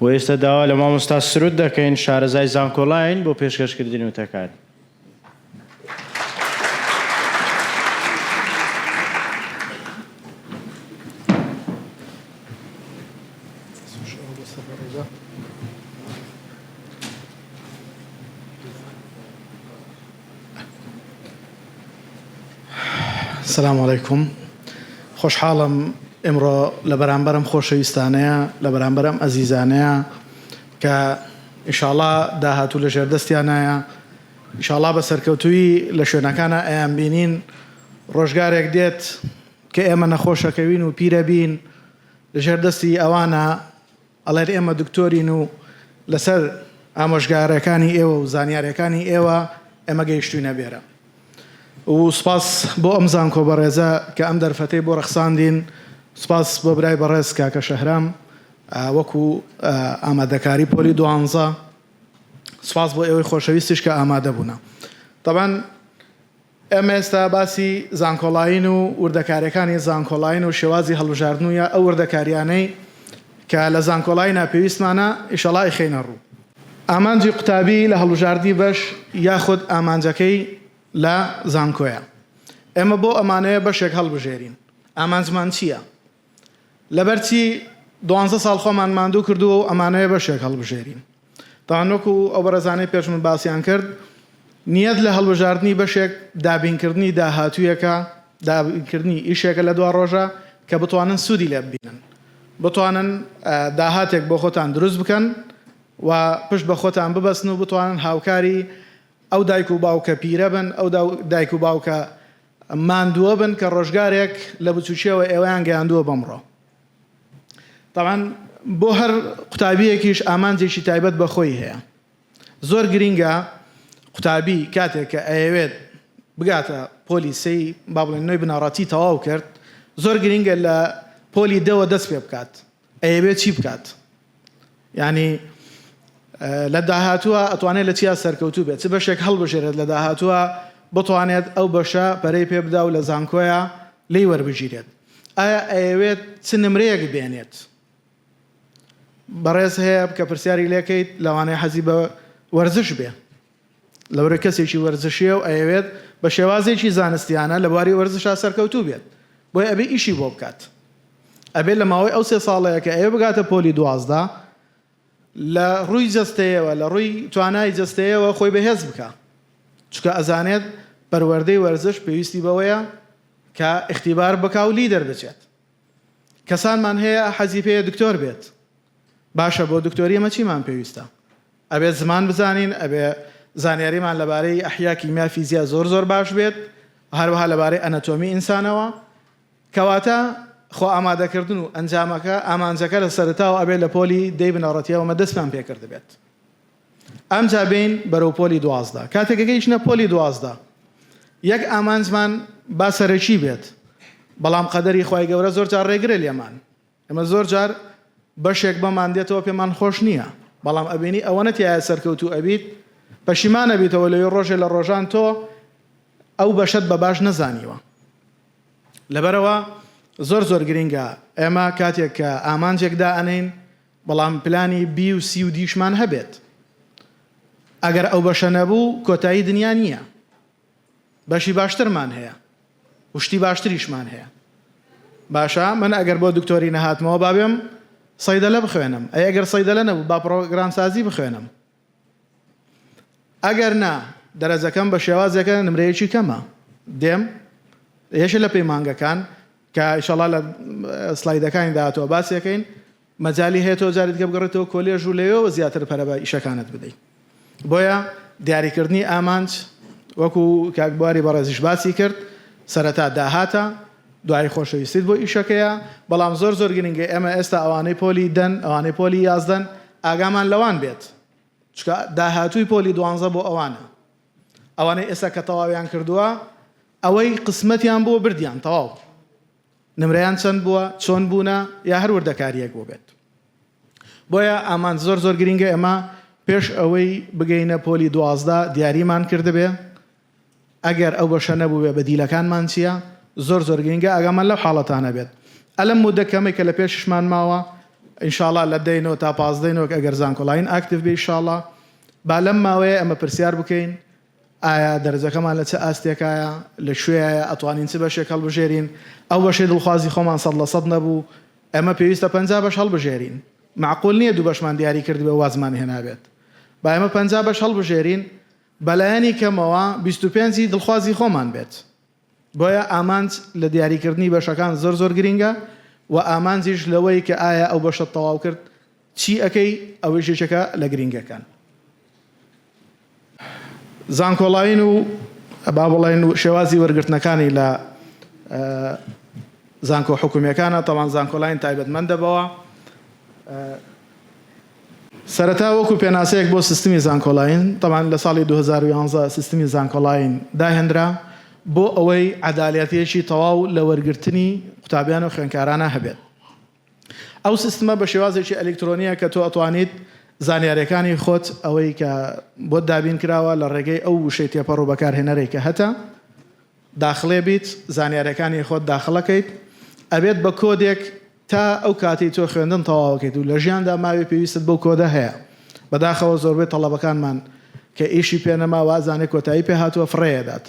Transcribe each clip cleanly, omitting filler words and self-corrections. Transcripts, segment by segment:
و ئێستا داوا لە مامۆستا سروود دەکەین شارەزای زانکۆڵاین بۆ پێشکەشکردنی وتەکان. السلام عليكم. خوش حالم امرو لبرانبرم خۆشەویستانەیە لە بەرامبەرم ئەزیزانەیە کە ئینشاءڵڵا داهاتوو لە ژێردەستیانایە ئینشاءڵڵا بە سەرکەوتووی لە شوێنەکانە ئەیان بینین ڕۆژگارێک دێت کە ئێمە نەخۆشەکەوین و پیرە بین لە ژێردەستی ئەوانە ئەڵێن ئێمە دکتۆرین و لەسەر ئامۆژگارەکانی ئێوە و زانیاریەکانی ئێوە ئێمە گەیشتوینە بێرە. و سپاس بۆ ئەم زانکۆ بەڕێزە کە ئەم دەرفەتەی بۆ ڕەخساندین، سپاس بۆ برای بەڕێز کاکە شەهرام وەکو ئامادەکاری پۆلی 12، سپاس بۆ ئێوەی خۆشەویستیش کە ئامادە بوونە. طبعاً ئێمە ئێستا باسی زانکۆڵاین و وردەکاریەکانی زانکۆڵاین و شێوازی هەڵبژاردنوویە ئەو وردەکاریانەی کە لە زانکۆڵاینا پێویستمانە ئینشاءڵڵا خێنە ڕوو. ئامانجی قوتابی لە هەڵبژاردنی بەش یاخود ئامانجەکەی لە زانکۆیە. ئێمە بۆ ئەمانەیە بەشێک هەڵبژێرین. ئامانجمان چییە؟ لەبەرچی 12 ساڵ خۆمان ماندوو کردووە و ئەمانەیە بەشێک هەڵبژێرین. تاوانوەکو ئەو بەڕێزانەی پێش من باسییان کرد، نیەت لە هەڵبژاردننی بەشێک دابینکردنی داهاتوویەکە، دابینکردنی ئیشێکە لە دوا ڕۆژە کە بتوانن سوودی لێ ببینن، بتوانن داهاتێک بۆ خۆتان دروست بکەن و پشت بە خۆتان ببەستن و بتوانن هاوکاری ئەو دایک و باوکە پیرە بن، ئەو دایک و باوکە ماندووە بن کە ڕۆژگارێک لە بچوچیەوە ئێوەیان گەیاندووە بەمڕۆ. طبعاً بۆ هەر قوتابیەکیش ئامانجێکی تایبەت بەخۆی هەیە. زۆر گرینگە قوتابی کاتێک کە ئەیەوێت بگاتە پۆلی سەی با بڵێن نوێی بناڕەتی تەواو کرد، زۆر گرینگە لە پۆلی دەوە دەست پێ بکات. ئەیەوێت چی بکات؟ یعنی لە داهاتووە ئەتوانێت لە چیا سەرکەوتوو بێت، چ بەشێک هەڵبژێرێت لە داهاتووە بتوانێت ئەو بەشە پەرەی پێ بدا و لە زانکۆیە لی وەربژیرێت. ئایا ئەیەوێت چ نمرەیەک بێنێت؟ بەڕێز هەیە کە پرسیاری لێکەیت لەوانەیە حەزی بە وەرزش بێ، لەوەرە کەسێکی وەرزشیە و ئەیەوێت بە شێوازێکی زانستیانە لە بواری وەرزشا سەرکەوتوو بێت، بۆی ئەبێ ئیشی بۆ بکات. ئەبێت لە ماوەی ئەو 3 ساڵەیە کە ئەوێ بگاتە پۆلی 12 لە ڕووی جەستەیەوە، لە ڕووی توانای جەستەیەوە خۆی بەهێز بکە، چکە ئەزانێت پەروەردەی وەرزش پێویستی بەوەیە کە اختیبار بکا و لی دەربچێت. کەسانمان هەیە حەزی پێیە دکتۆر بێت، باشە بۆ دکتۆری ئەمە چیمان پێویستە؟ ئەبێت زمان بزانین، ئەبێ زانیاریمان لەبارەی ئەحیا، کیمیا، فیزیا زۆر باش بێت، هەروەها لەبارەی ئەنەتۆمی ئینسانەوە، کەواتە خۆ ئامادەکردن و ئەنجامەکە ئامانجەکە لە سەرتاوە ئەبێت لە پۆلی دەی بنەڕەتیەوەمە دەستمان پێکرد بێت. ئەمجا بین بەرەو پۆلی 12. کاتێک گەیشتنە پۆلی 12 یەک ئامانجمان با سەرەکی بێت، بەڵام قەدەری خوای گەورە زۆر جار ڕێگرێ لێمان. ئەمە زۆر جار بەشێک بەمان دێتەوە پێمان خۆش نییە، بەڵام ئەبینی ئەوەنە تایە سەرکەوتوو ئەبیت پەشیمانە بیتەوە لەوێ ڕۆژێ لە ڕۆژان تۆ ئەو بەشت بە باش نەزانیوە. لەبەرەوە زۆر گرینگە ئێمە کاتێک کە ئامانجێکدا ئەنین بەڵام پلانی بی و سی و دیشمان هەبێت. ئەگەر ئەو بەشە نەبوو کۆتایی دنیا نییە، بەشی باشترمان هەیە، وشتی باشتریشمان هەیە. باشە من ئەگەر بۆ دکتۆری نەهاتمەوە بابێم سەیدەلە بخوێنم، ئەگەر سەیدەلە نەبوو با پرۆگرام سازی بخوێنم. ئەگەر نا دەرەجەکەم بە شێوازێکە نمرەیەکی کەمە دێم یەشە لە پەیمانگەکان کە ئینشاڵڵا لە سلایدەکانی داهاتەوە باسیەکەین، مەجالی هەیە تۆ جارێت بگەڕێتەوە کۆلێژ و لەوێەوە زیاتر پەرە بە ئیشەکانت بدەیت. بۆیە دیاریکردنی ئامانج وەکو کاکبواری بەڕێزیش باسی کرد، سەرەتا داهاتە، دوای خۆشەویستیت بۆ ئیشەکەیە، بەڵام زۆر گرنگە ئێمە ئێستا ئەوانەی پۆلی دەن، ئەوانەی پۆلی 11 ئاگامان لەوان بێت، چکە داهاتووی پۆلی 12 بۆ ئەوانەی ئێستا کە تەواویان کردووە ئەوەی قسمەتیان بۆ بردیان تەواو، نمرەیان چەند بووە، چۆن بوونە، یا هەر وردەکاریەک بۆ بێت. بۆیە ئامان زۆر گرنگە ئێمە پێش ئەوەی بگەینە پۆلی 12 دیاریمان کردبێ، ئەگەر ئەو بەشە نەبوو بێ بەدیلەکانمان چییە، زۆر گرنگە ئاگامان لەو حاڵەتانە بێت. ئەلەم مودەکەمەی کە لە پێششمان ماوە ئینشاءڵڵا لە دەینەوە تا 15 ئەگەر زانکۆڵین ئاکتیڤ بێ ئینشاءڵڵا با لەم ماوەیە ئەمە پرسیار بکەین ئایا دەرەجەکەمان لە چه ئاستێکایە لە شوێیە ئەتوانین چ بەشێک هەڵبژێرین ئەو بەشەی دڵخوازی خۆمان 100% نەبوو ئەمە پێویستە 50 بەش هەڵبژێرین معقول نییە دوو بەشمان دیاری کردی بە وازمان هێنابێت با ئێمە 50 بەش هەڵبژێرین بەلایەنی کەمەوە 25 دڵخوازی خۆمان بێت بۆیە ئامانج لە دیاریکردنی بەشەکان زۆر گرینگە و ئامانجیش لەوەی کە ئایا ئەو بەشە تەواو کرد چی ئەەکەی ئەوەی شێچەکە لە گرینگەکان زانکۆڵین و با بڵین و شێوازی وەرگرتنەکانی لە زانکۆ حکومیەکانە تەوان زانکۆڵین تایبەتمەندەبەوە سەرەتا وەکو پێناسەیەک بۆ سیستمی زانکۆڵین تەوان لە ساڵی 2011 سیستمی زانکۆڵین داهێنرا بۆ ئەوەی عەدالەتیەکی تەواو لە وەرگرتنی قوتابیان و خوێندکارانە هەبێت ئەو سیستمە بە شێوازێکی ئەلکترۆنیە کە تۆ ئەتوانیت زانیاریەکانی خۆت ئەوەی کە بۆ دابین کراوە لە ڕێگەی ئەو وشەی تێپەڕ و بەکارهێنەرێک کە هەتە داخڵێ بیت زانیاریەکانی خۆت داخڵەکەیت ئەبێت بە کۆدێک تا ئەو کاتی تۆ خوێندن تەواوەکەیت و لە ژیاندا ماوەی پێویستت بەو کۆدە هەیە بەداخەوە زۆربەی تەڵەبەکانمان کە ئیشی پێنەما وازانێ کۆتایی پێ هاتووە فڕێدات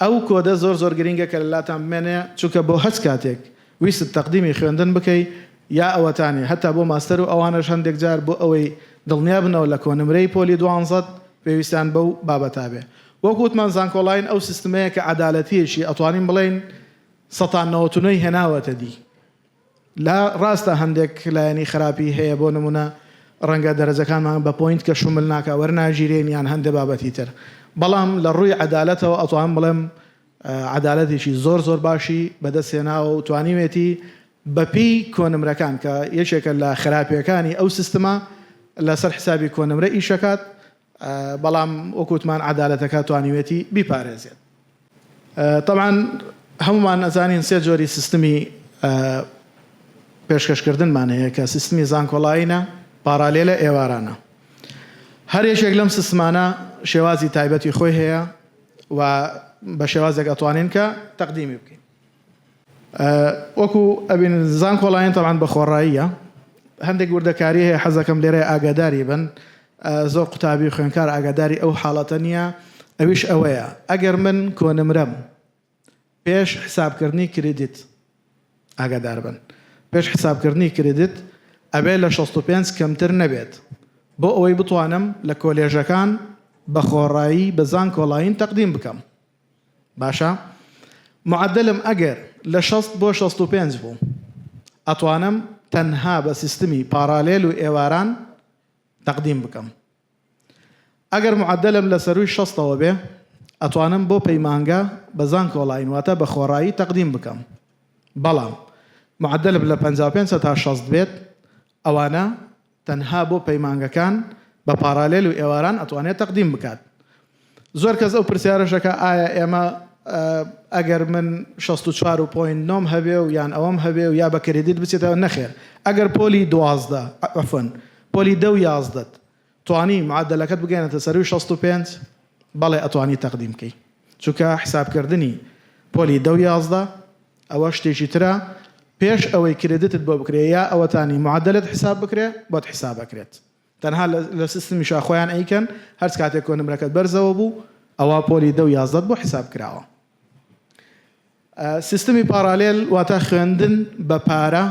ئەو کۆدە زۆر گرینگە کە لەلاتان بمێنێ چونکە بۆ هەچ کاتێک ویست تەقدیمی خوێندن بکەی یا ئەوەتانی هەتا بۆ ماستەر و ئەوانەش هەندێک جار بۆ ئەوەی دڵنیا بنەوە لە کۆنمرەی پۆلی 12 پێویستیان بەو بابەتا بێ وەکوتمان زانکۆڵین ئەو سیستمەیە کە عەدالەتیەکی ئەتوانین بڵێن 99 هێناوەتە دی لا ڕاستە هەندێک لایەنی خراپی هەیە بۆ نمونە ڕەنگە دەرەجەکانمان بە پۆینت کە شومل ناکە وەرناگیرێن یان هەندێک بابەتی تر بەڵام لە ڕووی عەدالەتەوە ئەتوان بڵێم عەدالەتێکی زۆر باشی بەدەستێناوە و توانیوێتی بەپی کۆنمرەکان کە یەکێکە لە خراپیەکانی ئەو سیستمە لەسەر حسابی کۆنمرە ئیشەکات بەڵام وەکوتمان عەدالەتەکە توانیوێتی بیپارێزێت طبعا هەمومان ئەزانین سێ جۆری سیستمی پێشکەشکردنمان هەیە کە سیستمی زانکۆڵینە پارالێلە ئێوارانە هەر یەکێک لەم سیستمانە شێوازی تایبەتی خۆی هەیە و بە شێوازێک ئەتوانین کە تەقدیمی بکەین وەکو ئەبین زانکۆڵین تەوان بە خۆڕاییە هەندێک وردەکاری هەیە حەزەکەم لێرە ئاگاداری بن زۆر قوتابی خوێندکار ئاگاداری ئەو حاڵەتە نییە ئەویش ئەوەیە ئەگەر من کۆنمرەم پێش حسابکردنی کریدیت ئاگادار بن پێش حسابکردنی کریدیت ئەبێ لە 65 کەمتر نەبێت بۆ ئەوەی بتوانم لە کۆلێژەکان بە خۆڕایی بە زانکۆڵین تەقدیم بکەم باشە معدلم ئەگەر لە 60 بۆ 65 بوو ئەتوانم تەنها بە سیستمی پارالێل و ئێواران تەقدیم بکەم ئەگەر معدلم لە سەروی 60ەوە بێ ئەتوانم بۆ پەیمانگە بە زانکۆڵین واتە بە خۆڕایی تەقدیم بکەم بەڵام معدلم لە 55 تا 60 بێت ئەوانە تەنها بۆ پەیمانگەکان بە پارالێل و ئێواران ئەتوانێت تەقدیم بکات زۆر کەس ئەو پرسیارەشەکە ئایا ئێمە ئەگەر من 64.9 هەبێ و یان ئەوەم هەبێ و یا بە کریدیت بچێتەوە نەخێر ئەگەر پۆلی 12 عفوان پۆلی 10 و 11 توانی معدلەکەت بگەێنێتە سەروی 65 بەڵێ ئەتوانی تەقدیم بکەی چونکە حسابکردنی پۆلی 10 و 11 ئەوە شتێکی ترە پێش ئەوەی کریدیتت بۆ بکرێ یا ئەوەتانی معدلت حساب بکرێ بۆت حساب بکرێت تەنها لە سیستمی شاخۆیان ئەیکەن هەر کاتێک کۆنمرەکەت بەرزەوە بوو ئەوە پۆلی 10 و 11 بۆ حساب کراوە سیستمی پارالێل واتە خوێندن بە پارە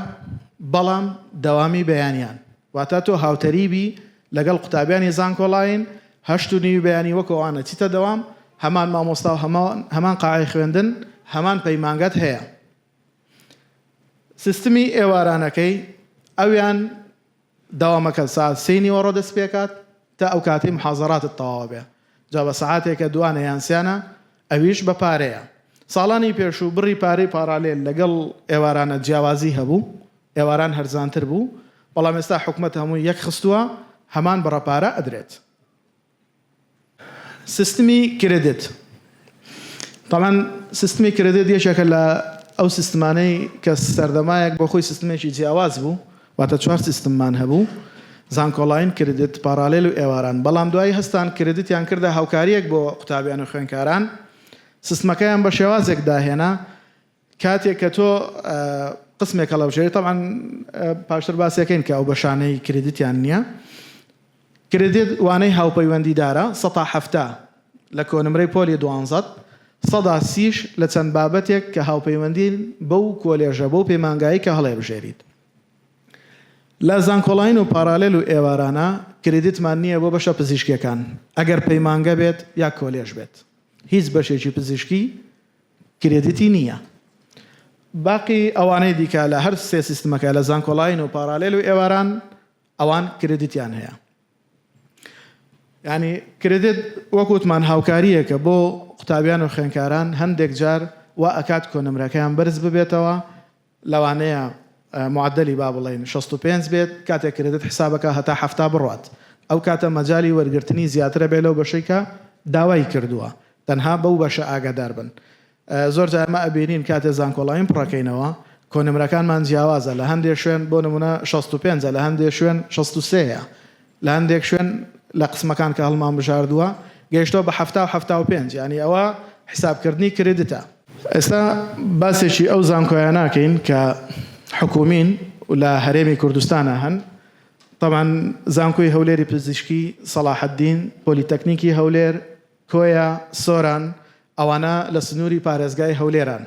بەڵام دەوامی بەیانیان واتە تۆ هاوتەریبی لەگەڵ قوتابیانی زانکۆڵین هەشت و نیوی بەیانی وەکەوانە چیتە دەوام هەمان مامۆستا و هەمان قاعی خوێندن هەمان پەیمانگەت هەیە سیستمی ئێوارانەکەی ئەویان دەوامەکە ساعت 3 نیوەڕۆ دەست پێکات تا ئەو کاتی محازەراتت تەواو بێ جا بە سەعاتێکە دوانە یانسیانە ئەویش بە پارەیە ساڵانی پێشوو بڕی پارەی پارالێل لەگەڵ ئێوارانە جیاوازی هەبوو ئێواران هەرزانتر بوو بەڵام ئێستا حکومەت هەموو یەک خستووە هەمان بەڕەپارە ئەدرێت سیستمی کریدیت طبعا سیستمی کریدیت یەکێکە لە ئەو سیستمانەی کە سەردەمایەک بۆ خۆی سیستمێکی جیاواز بوو واتە 4 سیستممان هەبوو زانکۆڵین کریدیت پارالێل و ئێواران بەڵام دوای هەستان کریدیتیان کردە هاوکاریەک بۆ قوتابیان و خوێندکاران سیستمەکەیان بە شێوازێک داهێنا کاتێک کە تۆ قسمێک هەڵەبژێری طبعا پاشتر باسیەکەین کە ئەو بەشانەی کردیتیان نییە کردێت وانەی هاوپەیوەندیدارە 170 لە کۆنمرەی پۆلی 12 130 لە چەند بابەتێک کە هاوپەیوەندی بەو کۆلێژە بەو پەیمانگایی کە هەڵێبژێریت لە زانکۆڵین و پارالێل و ئێوارانە کردیتمان نییە بۆ بەشە پزیشکیەکان ئەگەر پەیمانگە بێت یا کۆلێژ بێت هیچ بەشێکی پزیشکی کردیتی نییە باقی ئەوانەی دیکە لە هەر سێ سیستمەکە لە زانکۆڵین و پارالێل و ئێواران ئەوان کردیتیان هەیە ینی کردێت وەکوتمان هاوکاریەکە بۆ قوتابیان و خوێندکاران هەندێک جار وا ئەکات کۆنمرەکەیان بەرز ببێتەوە لەوانەیە معدلی با بڵێن 65 بێت کاتێک کردێت حسابەکە هەتا 70 بڕات ئەو کاتە مەجای وەرگرتنی زیاترە بێت لەو بەشەیکە داوای کردووە تەنها بەو بەشە ئاگادار بن زۆر جار ئەمە ئەبینین کاتێ زانکۆڵین پڕەکەینەوە کۆنمرەکانمان جیاوازە لە هەندێک شوێن بۆ نمونە 65 لە هەندێک شوێن 63 لە هەندێک شوێن لە قسمەکان کە هەڵمان بژاردووە گەیشتۆ بە 75 ینی ئەوە حسابکردنی کردێتە ئێستا باسێکی ئەو زانکۆیان ناکەین کە حکومین و لە هەرێمی کوردستانە هەن طبعا زانکۆی هەولێری پزیشکی سەلاح الدین پۆلیتەکنیکی هەولێر کۆیا سۆران ئەوانە لە سنووری پارێزگای هەولێران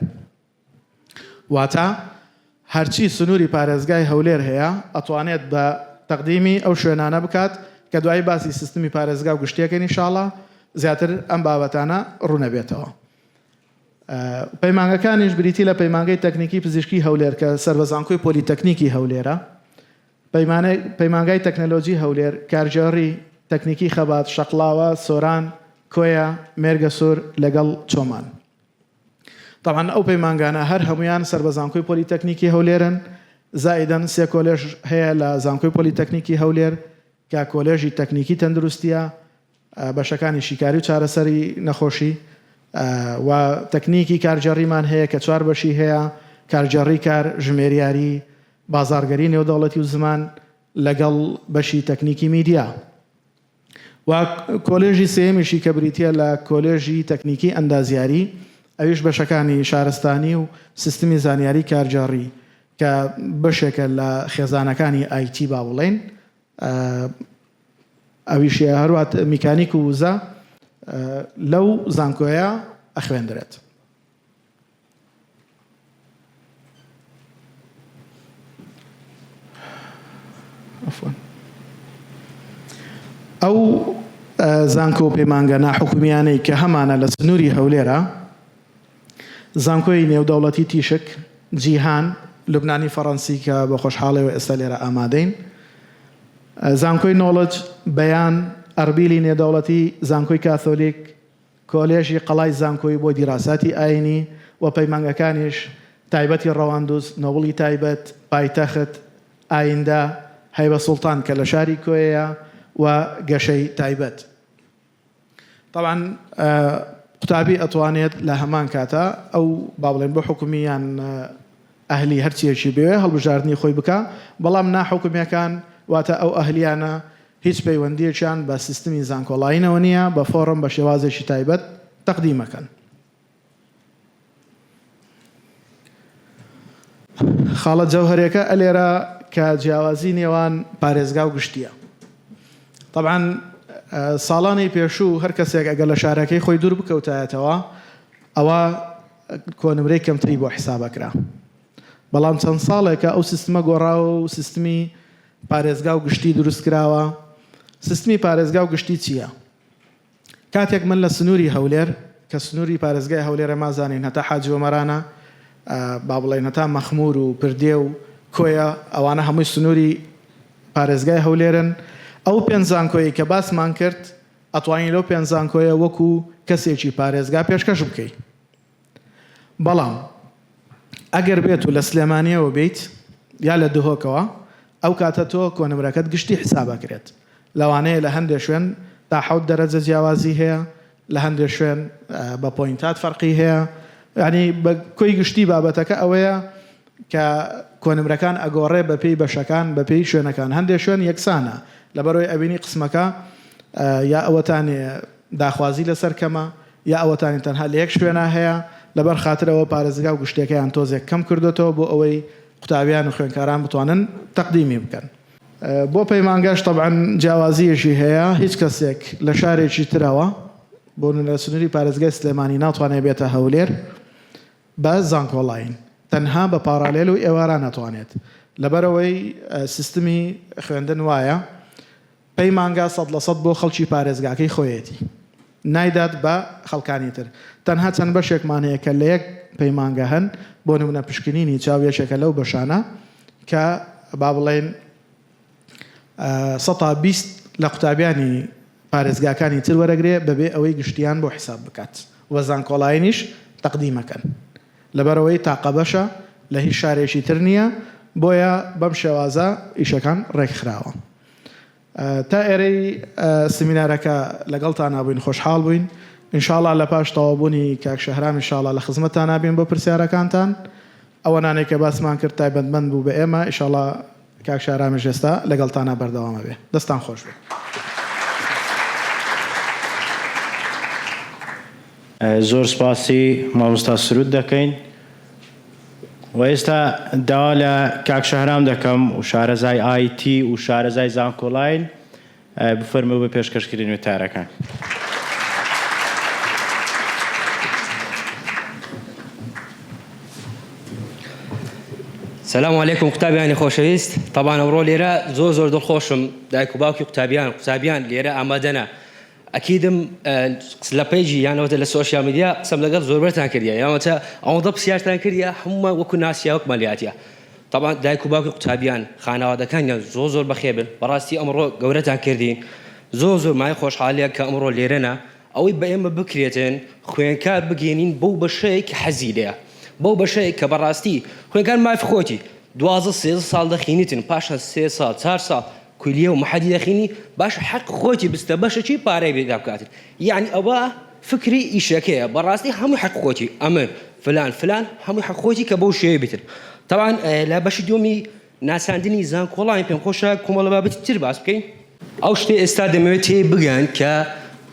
واتە هەرچی سنووری پارێزگای هەولێر هەیە ئەتوانێت بە تەقدیمی ئەو شوێنانە بکات کە دوای باسی سیستمی پارێزگا و گشتیەکەن ئینشاڵڵا زیاتر ئەم بابەتانە ڕوونەبێتەوە پەیمانگەکانیش بریتی لە پەیمانگەی تەکنیکی پزیشکی هەولێر کە سەربەزانکۆی پۆلیتەکنیکی هەولێرە پەیمانگای تەکنەلۆجی هەولێر کارژێڕی تەکنیکی خەبات شەقڵاوە سۆران کۆیا مێرگە سۆر لەگەڵ چۆمان طبعا ئەو پەیمانگانە هەر هەمویان سەربەزانکۆی پۆلیتەکنیکی هەولێرن زائیدەن سێ کۆلێژ هەیە لە زانکۆی پۆلیتەکنیکی هەولێر کە کۆلێژی تەکنیکی تەندروستیە بەشەکانی شیکاری و چارەسەری نەخۆشی و تەکنیکی کارجەڕیمان هەیە کە 4 بەشی هەیە کارجەڕی کار ژمێریاری بازارگەری نێودەوڵەتی و زمان لەگەڵ بەشی تەکنیکی میدیا و کۆلێژی سێمیشی کە بریتە لە کۆلێژی تەکنیکی ئەندازیاری ئەویش بەشەکانی شارستانی و سیستمی زانیاری کارجەڕی کە بەشێکە لە خێزانەکانی ئایتی با بڵێن ئەویشە هەروات میکانیک و وزە لەو زانکۆیە ئەخوێندرێت ئەو زانکۆ پەیمانگە ناحکومیانەی کە هەمانە لە سنووری هەولێرە زانکۆی نێودەوڵەتی تیشک جیهان لوبنانی فەڕەنسی کە بە خۆشحاڵیەوە ئێستا لێرە ئامادەین زانکۆی نۆڵج بەیان ئەربیلی نێودەوڵەتی زانکۆی کاتۆلیک کۆلێژی قەڵای زانکۆی بۆ دیراساتی ئاینی و پەیمانگەکانیش تایبەتی ڕەواندوز نۆبڵی تایبەت پایتەخت ئایندا هەیبە سوڵتان کە لە شاری کۆیە و گەشەی تایبەت طبعا قوتابی ئەتوانێت لە هەمان کاتە ئەو با بڵێن بۆ حکومیان ئەهلی هەرچیەکی بێ هەڵبژاردننی خۆی بکە بەڵام ناحکومیەکان واتە ئەو ئەهلیانە هیچ پەیوەندیەکیان بە سیستمی زانکۆڵاینەوە نییە بە فۆڕم بە شێوازێکی تایبەت تەقدیمەکەن خاڵەت جەوهەرێکە ئەلێرە کە جیاوازی نێوان پارێزگا و گشتیە طبعا ساڵانی پێشوو هەر کەسێک ئەگەر لە شارەکەی خۆی دوور بکەوتایەتەوە ئەوە کۆنمرەی کەمتری بۆ حسابەکرا بەڵام چەند ساڵێکە ئەو سیستمە گۆڕاوە و سیستمی پارێزگا و گشتی دروست کراوە سیستمی پارێزگا و گشتی چییە؟ کاتێک من لە سنووری هەولێر کە سنووری پارێزگای هەولێرە مازانین هەتا حاجی وەمەرانە با بڵێن هەتا مەخمور و پردێ و کۆیە ئەوانە هەمووی سنووری پارێزگای هەولێرن ئەو پێنج زانکۆیی کە باسمان کرد ئەتوانین لەو پێنج زانکۆیە وەکو کەسێکی پارێزگا پێشکەش بکەیت بەڵام ئەگەر بێت و لە سلێمانیەوە بیت یا لە دهۆکەوە ئەو کاتە تۆ کۆنمرەکەت گشتی حسابەکرێت لەوانەیە لە هەندێک شوێن تا 7 دەرەجە جیاوازی هەیە لە هەندێک شوێن بە پۆینتات فەرقی هەیە یعنی بە کۆی گشتی بابەتەکە ئەوەیە کە کۆنمرەکان ئەگۆڕێ بە پێی بەشەکان بە پێی شوێنەکان هەندێک شوێن یەکسانە لەبەرەوەی ئەبینی قسمەکە یا ئەوەتانێ داخوازی لەسەر کەمە یا ئەوەتانی تەنها لە یەک شوێنە هەیە لەبەر خاترەوە پارێزگا و گشتەکەیان تۆزێک کەم کردوێتەوە بۆ ئەوەی قوتابیان و خوێنکاران بتوانن تەقدیمی بکەن. بۆ پەیمانگەش طبعا جیاوازیەشی هەیە، هیچ کەسێک لە شارێکی ترەوە بۆ لە سنووری پارێزگای سلێمانی ناتوانێت بێتە هەولێر بە زانکۆڵین، تەنها بە پارالێل و ئێوارە ناتوانێت. لەبەرەوەی سیستمی خوێندن وایە پەیمانگا 100% بۆ خەڵکی پارێزگاکەی خۆیەتی، نایدات بە خەڵکانی تر. تەنها چەند بەشێکمان هەیە کە لە یەک پەیمانگە هەن، بۆ نمونە پشکنینی چاویەشێکە لەو بەشانە کە با بڵێن 120 لە قوتابیانی پارێزگاکانی تر وەرەگرێ بەبێ ئەوەی گشتیان بۆ حساب بکات و زانکۆڵاینیش تەقدیمەکەن. لەبەرەوەی تاقە بەشە لە هیچ شارێکی تر نییە، بۆیە بەم شێوازە ئیشەکان ڕێکخراوە. تا ئێرەی سمینارەکە لەگەڵتان نابووین، خۆشحاڵ بووین. ئینشاءڵڵا لە پاش تەواوبوونی کاک شەهرام ئینشاءڵڵا لە خزمەتتان نابین بۆ پرسیارەکانتان. ئەوانانەی کە باسمان کرد تایبەتمەند بوو بە ئێمە، ئینشاءڵڵا کاک شەهرامیش ئێستا لەگەڵتانە بەردەوامە بێ. دەستان خۆش بێ. زۆر سپاسی مامۆستا سرود دەکەین و ئێستا داوا لە کاک شەهرام دەکەم و شارەزای IT و شارەزای زانکۆڵین بفەرموو بە پێشکەشکردنی وتارەکان. سلام علیکم قوتابیانی خۆشەویست. طبعا ئەمڕۆ لێرە زۆر دڵخۆشم، دایک و باوکی قوتابیان لێرە ئامادەنە. ئەکیدم لە پەیجی یانەوەتە لە سۆشیال میدیا قسەم لەگەڵ زۆربەرتان کردیە، یانەوەتە ئەوەندە پرسیارتان کردیە هەموومان وەکو ناسیا وەک مەلیاتیە. طبعا دایک و باوکی قوتابیان خانەوادەکانیان زۆر بەخێبن، بەڕاستی ئەمڕۆ گەورەتان کردین. زۆر مای خۆشحاڵیە کە ئەمڕۆ لێرەنە، ئەوەی بە ئێمە بکرێتن خوێنکار بگەێنین بەو بەشەیە کە حەزی لێیە، بەو بەشەیە کە بەڕاستی خوێنکار مافی خۆتی 12-13 ساڵ دەخینیتن، پاشە 3 ساڵ 4 ساڵ کولیە و محەدی دەخینی، باش حەق خۆتی بستە بەشەکی پارەی بێدا بکاتن. یعنی ئەوە فکری ئیشەکەیە، بەڕاستی هەموو حەق خۆتی ئەمن فلان هەموو حەق خۆتی کە بەو شێوەیە بیتر. طبعا لە بەشی دومی ناساندنی زانکۆڵین پێم خۆشە کۆمەڵە بابەتی تر باس بکەین. ئەو شتێ ئێستا دەمەوێت تێ بگەن کە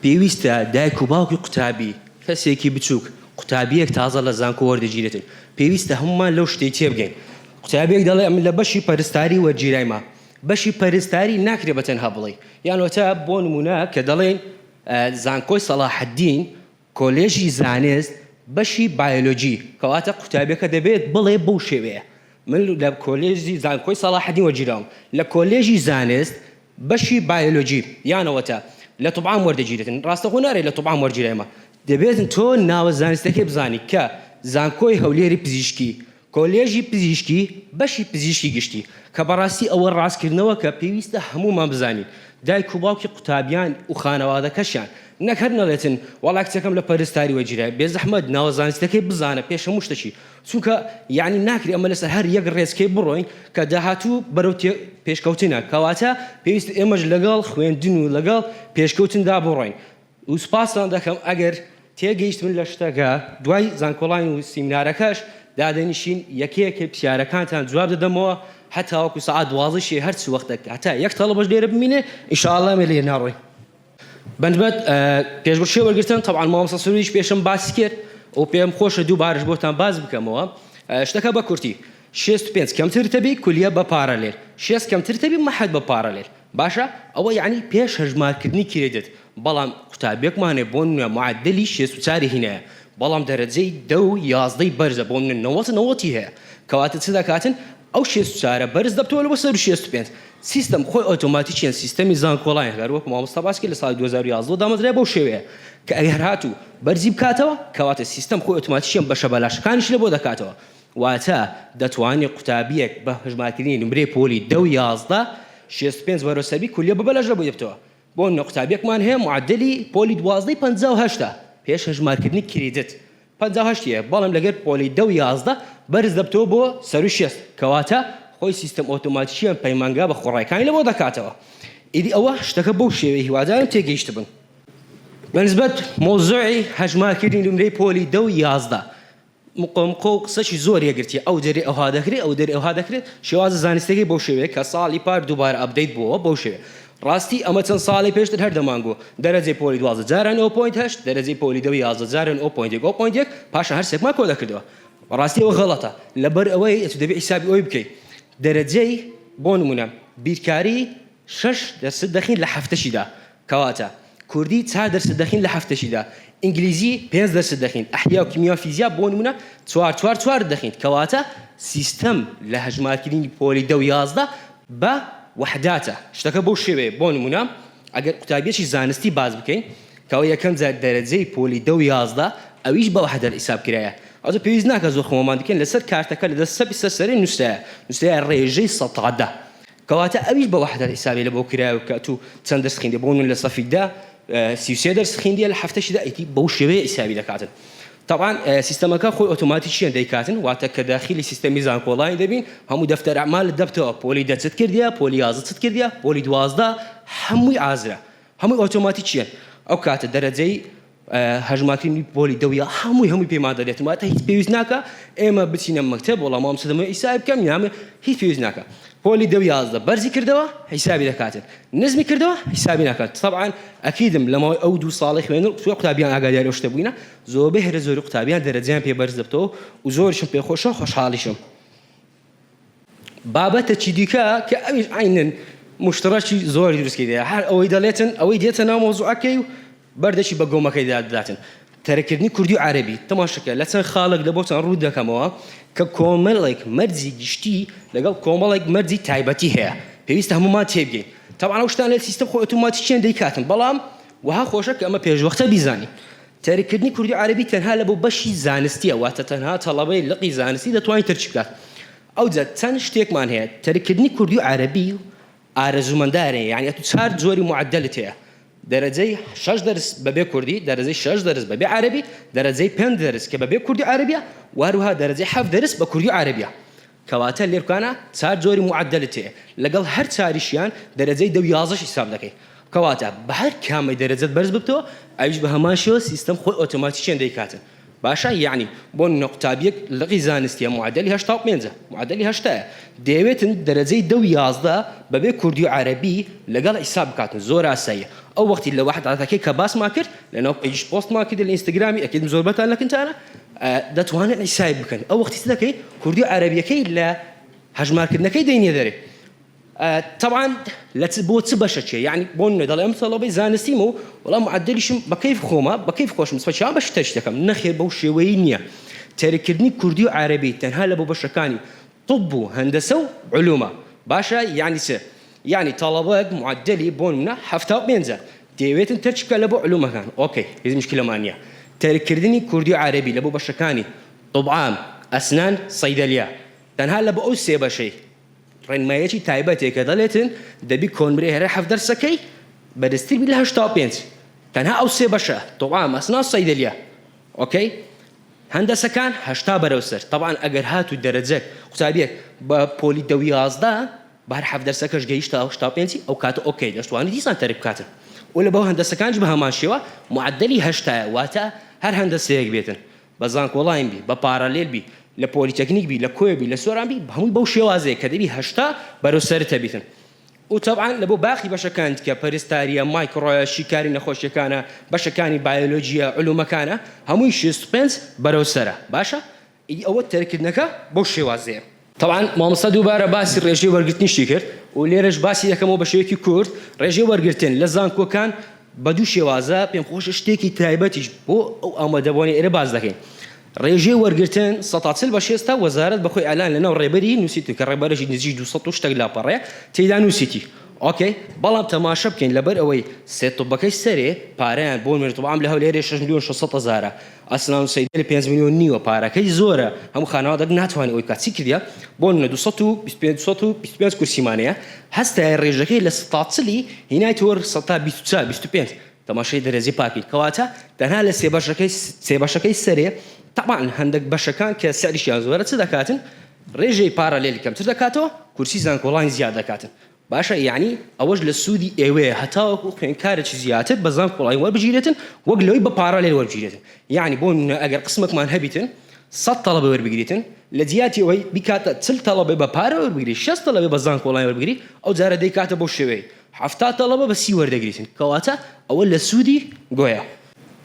پێویستە دایک و باوکی قوتابی کەسێکی بچووک قوتابیەک تازە لە زانکۆ وەردەگیرێتن، پێویستە هەمومان لەو شتەی تێبگەین. قوتابیەک دەڵێ ئەم لە بەشی پەرستاری وەرگیرایمە، بەشی پەرستاری ناکرێ بەتەنها بڵێ. یانەوەتە بۆ نمونە کە دەڵێن زانکۆی سەلاحەددین کۆلێژی زانست بەشی بایۆلۆجی، کەواتە قوتابیەکە دەبێت بڵێ بەو شێوەیە من لە کۆلێژی زانکۆی سەلاحەددین وەرگیراوم، لە کۆلێژی زانست بەشی بایۆلۆجی، یانەوەتە لە توبعام وەردەگیرێتن. ڕاستەخۆ نارێت لە توبعام وەرگیرایمە، دەبێتن تۆ ناوە زانستەکەی بزانی کە زانکۆی هەولێری پزیشکی، کۆلێژی پزیشکی بەشی پزیشکی گشتی، کە بەڕاستی ئەوە ڕاستکردنەوە کە پێویستە هەموومان بزانین. دایک و باوکی قوتابیان و خانەوادەکەشیان نەکەر نەڵێتن وەڵا کچەکەم لە پەرستاری وەرگیرای، بێزەحمەت ناوە زانستەکەی بزانە پێش هەموو شتێکی، چونکە یعنی ناکری ئەمە لەسەر هەر یەک ڕێزکەی بڕۆین کە داهاتوو بەرەو پێشکەوتنە، کەواتە پێویست ئێمەش لەگەڵ خوێندن و لەگەڵ پێشکەوتندا بڕۆین. و سوپاسان دەکەم ئەگەر تێگەیشتن لە شتەکە دوای زانکۆڵین و سیمینارەکەش دادەنیشین یەکەیەکە پرسیارەکانتان جواب دەدەمەوە، هەتا وەکو سەعات 12 هەرچ وەختێک هەتا یەک تەڵەبەش لێرە بمینێ ئینشاءڵڵا ئێمە لێ ناڕۆین. بەنسبەت پێشبڕکێ وەرگرتن طبعا مامۆستا سروودیش پێشم باسی کرد و پێم خۆشە دووبارش بۆتان باز بکەمەوە. شتەکە بە کورتی 65 کەمتر تەبی کولیە بە پارەلێر، 6 کەمتر تەبی مەحەد بە پارەلێر، باشە ئەوە یعنی پێش هەژمارکردنی کرێدت. بەڵام قوتابیەکمانێ بۆ نوێ معدلی 64 هینەیە، بەڵام دەرەجەی 10 و 11 بەرزە، بۆ من 90 هەیە، کەواتە چ دەکاتن ئەو 64 بەرز دەبتەوە لە سەر 65. سیستەم خۆی ئۆتۆماتیکیان سیستەمی زانکۆڵین هەر وەکو مامۆستا باس کرد لە ساڵی 2011 دامەزرای بەو شێوەیە کە ئەگەر هاتوو بەرزی بکاتەوە کەواتە سیستەم خۆی ئۆتۆماتیکیان بەشە بەلاشەکانیش لە بۆ دەکاتەوە، واتە دەتوانێت قوتابیەک بە هەژمارکردنی نمرەی پۆلی 10 و 11 65 بەرەوسەری کولیە بەبەلەش لە بۆ دەبتەوە. بۆ قوتابیەکمان هەیە معدلی پۆلی 12 58 پێش هەژمارکردنی کریدت 58 بەڵام لەگەر پۆلی 10 و 11 بەرز دەبتەوە بۆ سەر 6، کەواتە خۆی سیستەم ئۆتۆماتیکیان پەیمانگا بە خوڕایەکانی لە بۆ دەکاتەوە. ئیدی ئەوە شتەکە بەو شێوەیە هیوادارم تێگەیشت بن. بەنسبەت مۆزوعی هەژمارکردنی نمرەی پۆلی 10 و 11 مقۆمقۆ و قسەشی زۆر یەگرتیە، ئەو دەرێ ئەوها دەکرێت ئەو دەرێ ئەوها دەکرێت، شێوازە زانستەکەی بەو شێوەیە کە ساڵی پار دووبارە ئەپدەیت بووەوە بەو شێوەیە. ڕاستی ئەمە چەند ساڵی پێشتر هەر دەمانگۆ دەرەجەی پۆلی 12 جاران 0.8 دەرەجەی پۆلی 10 و 11 جاران 0.1 پاشە هەر سێکمان کۆ دەکردەوە. ڕاستی ئەوە غەڵەتە لەبەر ئەوەی ئەتو دەبێ حیسابی ئەوەی بکەیت دەرەجەی بۆ نمونە بیرکاری 6% دەخین لە هەفتەشیدا کەواتە کوردی 4% دەخین لە هەفتەشیدا ئینگلیزی 5% دەخین ئەحیا و کیمیا و فیزیا بۆ نمونە 4 دەخین کەواتە سیستەم لە هەژمارکردنی پۆلی 10 و 11 بە وحداتە شتەکە بەو شێوەیە بۆ نمونە ئەگەر قوتابیەکی زانستی باز بکەین کەەوە یەکەم جار دەرەجەی پۆلی 10 و 11 ئەویش بە وحدە حیساب کرایە ئەوە پێویست ناکە زۆر خۆمان دکەین لەسەر کارتەکە لە دەست سەری نووسایە ڕێژەی 100 کەواتە ئەویش بە وحدە حیسابی لە بۆ کرایە کە تو چەند دەرس خوێندی بۆ من لە سەفیدا 33 دەرس خوێندی لە هەفتەشیدا ئیتی بەو شێوەیە حیسابی دەکاتن طبعا سیستەمەکە خۆی ئۆتۆماتیکیان دەیکاتن واتە کە داخلی سیستەمی زانکۆڵانی دەبین هەموو دەفتەر ئەعمال دەبتەوە پۆلی 10 چت کردیە پۆلی 11 چت کردیە پۆلی 12 هەمووی ئازرە هەمووی ئۆتۆماتیکیان ئەو کاتە دەرەجەی هەژمارکردنی پۆلی 10 هەمووی پێمان دەدێت واتە هیچ پێویست ناکە ئێمە بچینە مەکتەب وەڵام مامۆستادەمە حیساب بکەم یامە هیچ پێویست ناکە پۆلی 10 و 11 بەرزی کردەوە حیسابی دەکاتن نزمی کردەوە حیسابی ناکات طبعا ئەکیدم لەماوەی ئەو 2 ساڵی خوێندن سوێ قوتابیان ئاگاداری ئەو شتە بووینە زۆربەی هەرە زۆری قوتابیان دەرەجەیان پێ بەرز دەبتەوە و زۆرشم پێ خۆشە خۆشحاڵیشم بابەتە چی دیکە کە ئەویش عینن مشترەکی زۆری دروستکردەیە هەر ئەوەی دەڵێتن ئەوەی دێتە ناو مۆزوعەکەی و بەردەشی بە گۆمەکەیدا دەداتن تەرەکردنی کوردی و عەرەبی تەماشەکە لە چەند خاڵێک لە بۆتان ڕوو دەکەمەوە کە کۆمەڵێک مەرجی گشتی لەگەڵ کۆمەڵێک مەرجی تایبەتی هەیە پێویستە هەمومان تێبگەین طبعا ئەو شتان لە سیستەم خۆی ئۆتۆماتیکیان دەیکاتن بەڵام وها خۆشە کە ئەمە پێشوەختە بیزانین تەرەکردنی کوردی و عەرەبی تەنها لە بۆ بەشی زانستیە واتە تەنها تەڵەبەی لقی زانستی دەتوانێت تەرچ بکات ئەوجا چەند شتێکمان هەیە تەرەکردنی کوردی و عەرەبی ئارەزومەندارێ یعنی ئەتو 4 جۆری معدلت هەیە دەرەجەی 6 دەرس بەبێ کوردی دەرەجەی 6 دەرس بەبێ عەرەبی دەرەجەی 5 دەرس کە بەبێ کوردی عەرەبیە واروها دەرەجەی 7 دەرس بە کوردی عەرەبیە کەواتە لێرکانە 4 جۆری معدلت هەیە لەگەڵ هەر چاریشیان دەرەجەی 10 و 11 حساب دەکەی کەواتە بە هەر کامی دەرەجەت بەرز ببتەوە ئەویش بە هەمان شێوە سیستەم خۆی ئۆتۆماتیکیان دەیکاتن باشە یعنی بۆ نقطابیەک لقی زانستیە معدلی 85 معدلی 8 دەیەوێتن دەرەجەی 10 و 11 بەبێ کوردی و عەرەبی لەگەڵ حساب بکاتن زۆر ئاساییە ئەو وەختی لە وحداتەکەی کە باسمان کرد لەناو پێیش پۆستمان کرد لە ئینستاگرامی ئەکیدم زۆربەتان لەکنتانە دەتوانن حساب بکەن ئەو وەختی چ دەکەی کوردی و عەرەبیەکەی لە هەژمارکردنەکەی دەینێ دەرێ طبعا بۆ چ بەشەکێ یعنی بۆ دەڵێ ئەم تەڵەبەی زانستیمە و وەڵام معدلیشم بە کەیف خۆمە بە کەیف خۆشم سپەچیان بەش تەش دەکەم نەخێر بەو شێوەیە نییە تەرەکردنی کوردی و عەرەبی تەنها لە بۆ بەشەکانی طب و هەندەسە و علومە باشە یعنی چ یعنی تەڵەبەک معدلی بۆ نمونە 75 دەیەوێتن تەرچ بکە لە بۆ علومەکان ئۆکەی هیچ مشکلەمان نییە تەرەکردنی کوردی و عەرەبی لە بۆ بەشەکانی طبعام ئەسنان سەیدەلیا تەنها لە بۆ ئەو سێ بەشەی ڕێنمایەکی تایبەتێکە دەڵێتن دەبی کۆنبرێ هەرە 7 دەرسەکەی بەدەستتر بی لە 85 تەنها ئەو سێ بەشە طبعام ئەسنان سەیدەلیا ئۆکەی هەندەسەکان 80 بەرەوسەر طبعا ئەگەر هاتوو دەرەجەک قوتابیەک بە پۆلی 10 و 11 بەر 7 دەرسەکەش گەیشتە 85 ئەو کاتە ئۆکەی دەستوانی دیسان تەرک بکاتن و لە بەو هەندەسەکانش بە هەمان شێوە معدلی 80 واتە هەر هەندەسەیەک بێتن بە زانکۆڵاین بی بە پارالێل بی لە پۆلیتەکنیک بی لە کۆی بی لە سۆران بی هەمووی بەو شێوازەیە کە دەبی 80 بەرەوسەرتە بیتن و طبعا لە بۆ باقی بەشەکان کە پەرستاریە مایکڕۆیە شیکاری نەخۆشیەکانە بەشەکانی بایۆلۆجیە علومەکانە هەمووی 65 بەرەوسەرە باشە ئەوە تەرکردنەکە بەو شێوازەیە طبعا مامۆستا دووبارە باسی ڕێژەی وەرگرتنیشی کرد و لێرەش باسی دەکەمەوە بە شێوەیەکی کورد ڕێژەی وەرگرتن لە زانکۆکان بە دوو شێوازە پێم خۆشە شتێکی تایبەتیش بۆ ئەو ئامادەبوونی ئێرە باز دەکەین ڕێژەی وەرگرتن 140 بە 6 وەزارەت بەخۆی ئەلان لەناو ڕێبەری نووسیت کە ڕێبەرێکی نزیک 200 شتێک لاپەڕەیە تێیدا نووسیتی ئۆکەی بەڵام تەماشە بکەین لەبەر ئەوەی سێ تۆبەکەی سەرێ پارەیان بۆ مێردوبام لە هەولێرە 6 ملیۆن 600 هزارە ئەسنان و سەیدە 5 ملیۆن نیوە پارەکەی زۆرە هەموو خانەوادەک ناتوانێت ئەوی کات چی کردیا بۆ 225 کورسیمانەیە هەستای ڕێژەکەی لە 140 هینایەوە 125 تەماشای دەرەجەی پاکی کەواتە تەنها لە سێ بەشەکەی سەرێ طبعا هەندێک بەشەکان کە سەریشیان زۆرە چ دەکاتن ڕێژەی پارالێلی کەمتر دەکاتەوە کورسی زانکۆڵانی زیاد دەکاتن باشە یعنی ئەوەش لە سوودی ئێوەیە هەتاوەکو خوێندکارێکی زیاتر بە زانکۆڵانی وەربگیرێتن وەک لەوەی بە پارالێل وەربگیرێتن یعنی بۆ ئەگەر قسمێکمان هەبیتن 100 تەڵەبە وەربگریتن لە جیاتی ئەوەی بیکاتە 40 تەڵەبە بە پارە وەربگری 60 تەڵەبە بە زانکۆڵانی وەربگری ئەو جارە دەیکاتە بۆ شێوەیە 70 تەڵەبە بە 30 وەردەگریتن کەواتە ئەوە لە سوودی گۆیە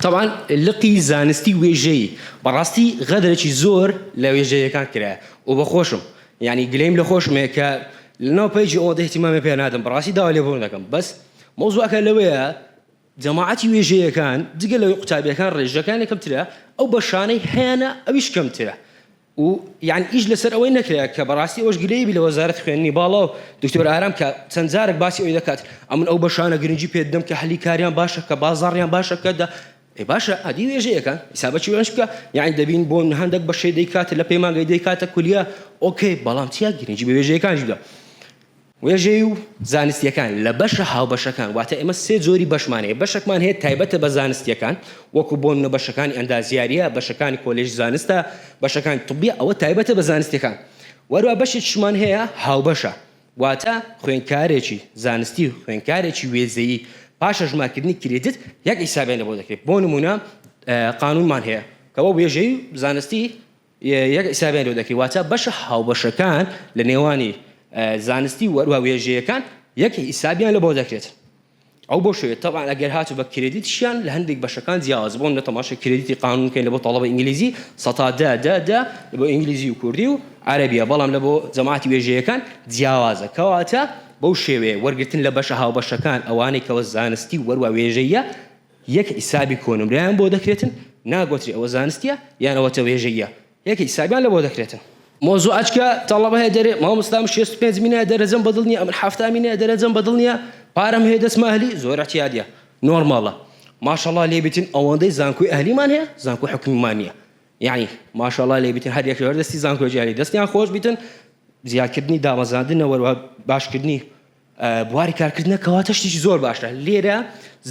طبعا لقي زانستي وێژەیە بەڕاستی غەدرێکی زۆر لە وێژەیەکان کرایە و بەخۆشم یعنی گلەیم لە خۆشمەیە کە لەناو پێیجی ئەوەندە احتیمامی پێ نادەم بەڕاستی داوا لێبوون دەکەم بەس مۆزوعەکە لەوەیە جەماعەتی وێژەیەکان جگە لەوەی قوتابیەکان ڕێژەکان یەکەمترە ئەو بەشانەی هەیەنە ئەویش کەمترە و یعنی ئیش لەسەر ئەوەی نەکرێت کە بەڕاستی ئەوش گرێبی لە وەزارەت خوێندنی باڵا و دکتۆر ئارام کە چەند جارێک باسی ئەوی دەکات ئەمن ئەو بەشانە گرنگی پێ دەم کە هەلی کاریان باشە کە بازاڕیان باشە کە باشە ئەدی وێژەیەکان حسابەتی وێنش بکە یعنی دەبین بۆ هەندێک بەشەی دەیکاتە لە پەیمانگەی دەیکاتە کولیە ئۆکەی بەڵام چیا گرنگی بە وێژەیەکانش بدە وێژەی و زانستیەکان لە بەشە هاوبەشەکان واتە ئێمە سێ جۆری بەشمانەیە بەشێکمان هەیە تایبەتە بە زانستیەکان وەکو بۆ منە بەشەکانی ئەندازیاریە بەشەکانی کۆلێژ زانستە بەشەکانی طبیە ئەوە تایبەتە بە زانستیەکان وەروە بەشێکیشمان هەیە هاوبەشە واتە خوێندکارێکی زانستی و خوێندکارێکی وێزەیی پاشە ژمارکردنی کرێدت یەک حیسابیان لەبۆ دەکرێت بۆ نمونە قانونمان هەیە کەەوە وێژەی زانستی یەک حیسابیان لەبۆ دەکرێت واتە بەشە هاوبەشەکان لە نێوانی زانستی وەروە وێژەیەکان یەک حیسابیان لەبۆ دەکرێت ئەو بۆ شوێت طبعا ئەگەر هاتو بە کرێدیتشیان لە هەندێک بەشەکان جیاواز بۆن لە تەماشای کرێدیتی قانونکەین لە بۆ تەڵەبە ئینگلیزی سەتا دا لە بۆ ئینگلیزی و کوردی و عەرەبیە بەڵام لە بۆ جەماعەتی وێژەیەکان جیاوازە کەواتە بەو شێوەیە وەرگرتن لە بەشە هاوبەشەکان ئەوانەی کەوە زانستی وەروە وێژەیە یەک حیسابی کۆنمرەیان بۆ دەکرێتن ناگوتری ئەوە زانستیە یان ئەوەتە وێژەیە یەک حیسابیان لەبۆ دەکرێتن موضوع ئەچکە تەڵەبە هەیە دەرێ مامۆستام 65 مینە دەرەجەم بەدڵ نییە ئەمن 70 مینە دەرەجەم بەدڵ نییە پارەم هەیە دەستمە ئەهلی زۆر احتیاجیە نۆرماڵە ماشەڵڵا لێبیتن ئەوەندەی زانکۆی ئەهلیمان هەیە زانکۆی حکومیمان نییە یعنی ماشەڵڵا لێبیتن هەر یەکێوە دەستی زانکۆی جیهانی دەستیان خۆش بیتن زیادکردنی دامەزاندنە وەروە باشکردنی بواری کارکردنە کەواتە شتێکی زۆر باشە لێرە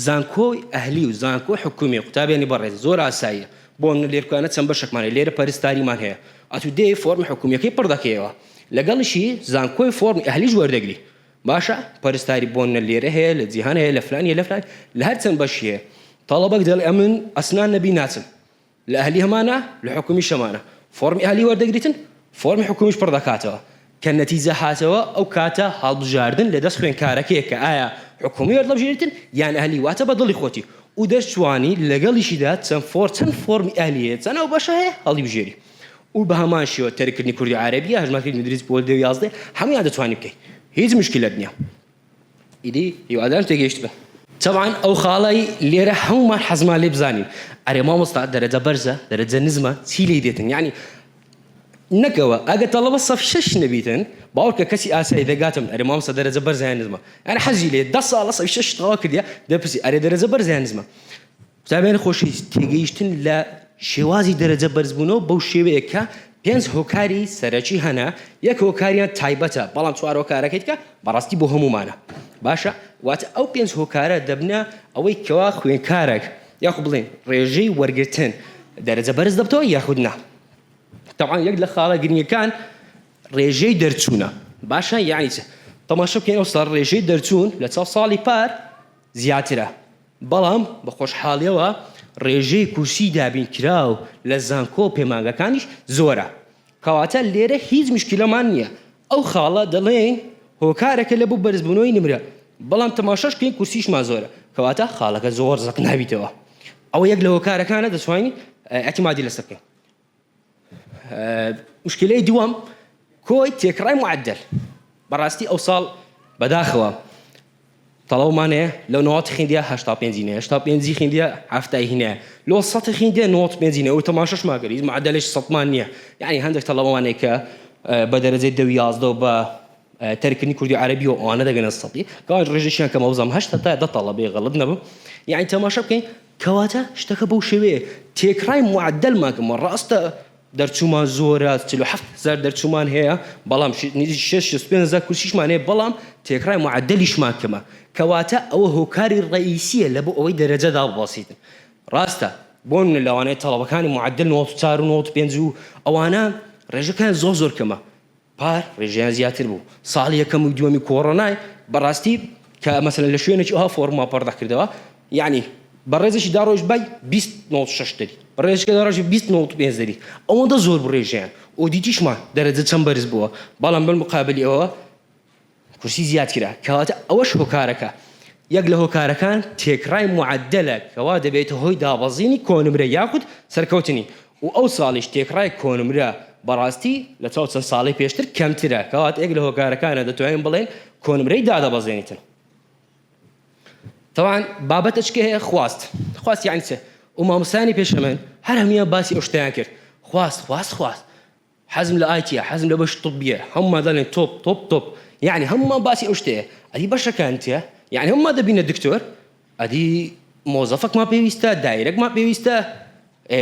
زانکۆی ئەهلی و زانکۆی حکومی قوتابیانی بەڕێز زۆر ئاساییە بۆ لێرکانە چەند بەشێکمانە لێرە پەرستاریمان هەیە ئەتو دێ فۆرمی حکومیەکەی پڕ دەکەیەوە لەگەڵیشی زانکۆی فۆرمی ئەهلیش وەردەگری باشە پەرستاری بۆنە لێرە هەیە لە جیهان هەیە لە فلان لە فلان لە هەر چەند بەشی هەیە تەڵەبەک دەڵێ ئەمن ئەسنان نەبی ناچن لە ئەهلی هەمانە لە حکومی شەمانە فۆرمی ئەهلی وەردەگریتن فۆرمی حکومیش پڕ دەکاتەوە کە نەتیجە هاتەوە ئەو کاتە هەڵبژاردن لە دەست خوێندکارەکەیە کە ئایا حکومی وەردەبژێریتن یان ئەهلی واتە بە دڵی خۆتی و دەستوانی لەگەڵیشیدا چەند فۆرمی ئەهلیە چەند ئەو بەشە هەیە هەڵی بژێری و بە هەمان شێوە تەرکردنی کوردی عەرەبی هەژمارکردنی مدرس بۆ 11 هەمویان دەتوانین بکەین هیچ مشکلت نییە ئیدی هیوادارم تێگەیشت بن طبعا ئەو خاڵی لێرە هەمومان حەزمان لێ بزانین ئەرێ مامۆستا دەرەجە بەرزە دەرەجە نزمە چی لێ دێتن یعنی نەکەوە ئەگە تەڵەبە سەف 6 نەبیتن باوکە کەسی ئاسایی دەگاتم ئەرێ مامۆستا دەرەجە بەرزیان نزمە یعنی حەزی لێ 10 ساڵە سەف 6 تەوا کردیا دەپرسی ئەرێ دەرەجە بەرزیان نزمە قوتابیانی خۆشەویست تێگەیشتن لە شێوازی دەرەجە بەرزبوونەوە بەو شێوەیە کە 5 هۆکاری سەرەکی هەنا یەک هۆکاریان تایبەتە بەڵام 4 هۆکارەکەیت کە بەڕاستی بۆ هەمومانە باشە واتە ئەو 5 هۆکارە دەبنە ئەوەی کەوا خوێندکارێک یاخو بڵێن ڕێژەی وەرگرتن دەرەجە بەرز دەبتەوە یاخود نا طبعا یەک لە خاڵە گرنگەکان ڕێژەی دەرچوونە باشە یعنی چ تەماشا بکەین ئەو ساڵ ڕێژەی دەرچوون لە چاو ساڵی پار زیاترە بەڵام بە خۆشحاڵیەوە ڕێژەی کورسی دابین کراو لە زانکۆ پەیمانگەکانیش زۆرە کەواتە لێرە هیچ مشکلەمان نییە ئەو خاڵە دەڵێن هۆکارێکە لە بۆ بەرزبوونەوەی نمرە بەڵام تەماشاش بکەین کورسیشمان زۆرە کەواتە خاڵەکە زۆر زەق نابیتەوە ئەوە یەک لە هۆکارەکانە دەتوانین ئەتیمادی لەسەر بکەین مشکلەی دووەم کۆی تێکڕای معدل بەڕاستی ئەو ساڵ بەداخەوە تەڵەومانەیە لەو 90 خیندە 85 85 خیندە 70 هینە لۆ 100 خیندە 95 و تەماشاش ماگەری معدلش 100 مان نییە یعنی هەندێک تەڵەوانەیە کە بە دەرەجەی 11 بە تەرکردنی کوردی عەرەبی و ئەوانە دەگەنە 100 کەوا ڕێژەیان کە مەوزەم 8 تا 10 تەڵەبەی غەڵت نەبوو یعنی تەماشا بکەین کەواتە شتەکە بەو شێوەیە تێکڕای معدل ماکەمە ڕاستە دەرچوومان زۆرە 7,000 دەرچوومان هەیە بەڵام 6,500 کورسیشمان هەیە بەڵام تێکڕای معدلیشمان کەمە کەواتە ئەوە هۆکاری ڕئیسیە لە بۆ ئەوەی دەرەجەدا بباسیتن ڕاستە بۆن لەوانەیە تەڵەبەکانی معدل 94 و 95 و ئەوانە ڕێژەکان زۆر کەمە پار ڕێژیان زیاتر بوو ساڵی یەکەم و دووەمی کۆڕۆنای بەڕاستی کە مەسەلەن لە شوێنێکی ئەوها فۆرما پەردەکردەوە یعنی بەڕێزێکی داڕۆژ بای 26 دەری بەڕێژەکە داڕۆژی 25 دەری ئەوەندە زۆر بڕێژیان و دیتیشمان دەرەجە چەند بەرز بووە بەڵام بالمقابلی ئەوە کورسی زیاد کرا کەواتە ئەوەش هۆکارەکە یەک لە هۆکارەکان تێکڕای معدلە کەوا دەبێتە هۆی دابەزینی کۆنمرە یاخود سەرکەوتنی و ئەو ساڵیش تێکڕای کۆنمرە بەڕاستی لە چاو چەند ساڵی پێشتر کەمترە کەوات یەک لە هۆکارەکانە دەتوانین بڵێن کۆنمرەی دادەبەزێنیتن. طبعا بابەتە چکە هەیە خواست یعنی چێ و مامۆستایانی پێشەمەن هەر هەمیان باسی ئەو شتیان کرد خواست حەزم لە ئایتیە حەزم لە بەش طبیە هەمومان دەڵێن تۆپ یعنی هەمومان باسی ئەو شتەیە ئەدی بەشەکان تێ یعنی هەمومان دەبینە دکتۆر ئەدی مۆزەفەکمان پێویستە دایرەکمان پێویستە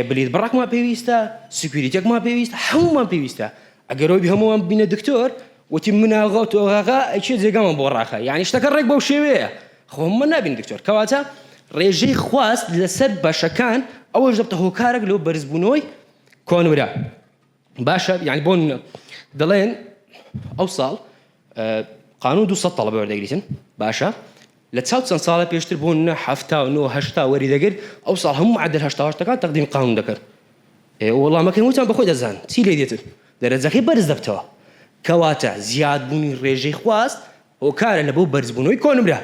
بلیت بڕێکمان پێویستە سکوریتێکمان پێویستە هەمومان پێویستە ئەگەرەوەی هەمومان بینە دکتۆر وتی مناغا و تۆغاغا ئەیچێ جێگەمان بۆ ڕاخە یعنی شتەکە ڕێک بەو شێوەیە خۆ من نابین دکتۆر کەواتە ڕێژەی خواست لەسەر بەشەکان ئەوەش دەبتە هۆکارێک لەو بەرزبوونەوەی کۆنمرە باشە یعنی بۆ دەڵێن ئەو ساڵ قانون 200 تەڵەبە وەردەگریتن باشە لە چاو چەند ساڵە پێشتر بوون 79 وەری دەگرت ئەو ساڵ هەموو معدل 88ەکان تەقدیم قانون دەکرد وەڵامەکەی وتان بەخۆی دەزان چی لێ دێتن دەرەجەکەی بەرز دەبتەوە کەواتە زیادبوونی ڕێژەی خواست هۆکارە لە بۆ بەرزبوونەوەی کۆنمرە